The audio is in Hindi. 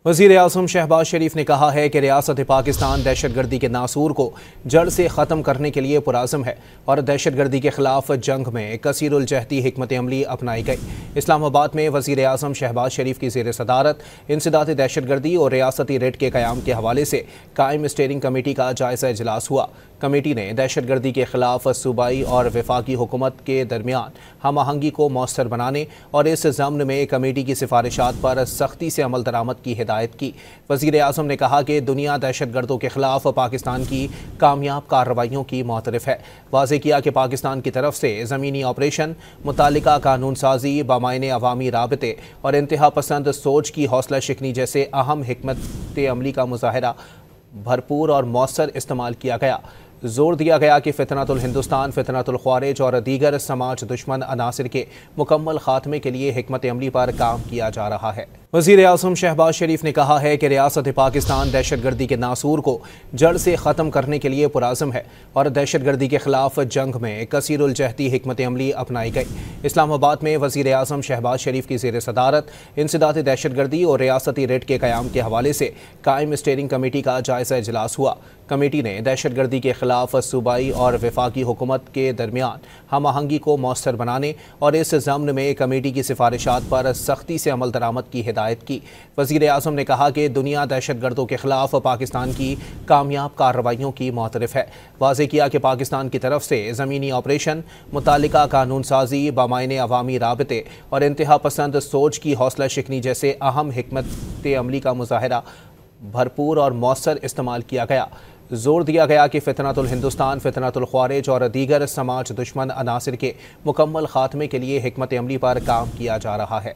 वज़ीर आज़म शहबाज शरीफ ने कहा है कि रियासत पाकिस्तान दहशतगर्दी के नासूर को जड़ से ख़त्म करने के लिए पुराज़म है और दहशतगर्दी के ख़िलाफ़ जंग में कसीरुल-जहती हिकमत अमली अपनाई गई। इस्लामाबाद में वज़ीर आज़म शहबाज शरीफ की ज़ेर सदारत इंसदाद दहशतगर्दी और रियासती रेड के क़याम के हवाले से कायम स्टीयरिंग कमेटी का जायज़ा इजलास हुआ। कमेटी ने दहशतगर्दी के ख़िलाफ़ सूबाई और वफाकी हुकूमत के दरमियान हम आहंगी को मौसर बनाने और इस ज़म्न में कमेटी की सिफारिशात पर सख्ती से अमल दरामद की हिदायत की। वज़ीर आज़म ने कहा कि दुनिया दहशतगर्दों के ख़िलाफ़ पाकिस्तान की कामयाब कार्रवाइयों की मोतरफ़ है। वाज़ेह किया कि पाकिस्तान की तरफ से ज़मीनी ऑपरेशन, मुतालिका कानून साजी, बामायने अवामी राबते और इंतहा पसंद सोच की हौसला शिकनी जैसे अहम हिकमत अमली का मुज़ाहरा भरपूर और मौसर इस्तेमाल किया गया। जोर दिया गया कि फितनतुल हिंदुस्तान, फितनतुल ख्वारिज और दीगर समाज दुश्मन अनासिर के मुकम्मल खात्मे के लिए हिकमत अमली पर काम किया जा रहा है। वज़ीर आज़म शहबाज शरीफ ने कहा है कि रियासत पाकिस्तान दहशतगर्दी के नासूर को जड़ से ख़त्म करने के लिए पुराज़म है और दहशतगर्दी के ख़िलाफ़ जंग में कसीरुल-जहती हिकमत अमली अपनाई गई। इस्लामाबाद में वज़ीर आज़म शहबाज शरीफ की ज़ेर सदारत इंसदाद दहशतगर्दी और रियासती रेड के क़याम के हवाले से कायम स्टीयरिंग कमेटी का जायज़ा इजलास हुआ। कमेटी ने दहशतगर्दी के ख़िलाफ़ सूबाई और वफाकी हुकूमत के दरमियान हम आहंगी को मौसर बनाने और इस ज़म्न में कमेटी की सिफारिशात पर सख्ती से अमल दरामद की हिदायत की। वज़ीर आज़म ने कहा कि दुनिया दहशतगर्दों के ख़िलाफ़ पाकिस्तान की कामयाब कार्रवाइयों की मोतरफ़ है। वाज़ेह किया कि पाकिस्तान की तरफ से ज़मीनी ऑपरेशन, मुतालिका कानून साजी, बामायने अवामी राबते और इंतहा पसंद सोच की हौसला शिकनी जैसे अहम हिकमत अमली का मुज़ाहरा भरपूर और मौसर इस्तेमाल किया गया। जोर दिया गया कि फितनतुल हिंदुस्तान, फितनतुल ख्वारिज और दीगर समाज दुश्मन अनासिर के मुकम्मल खात्मे के लिए हिकमत अमली पर काम किया जा रहा है।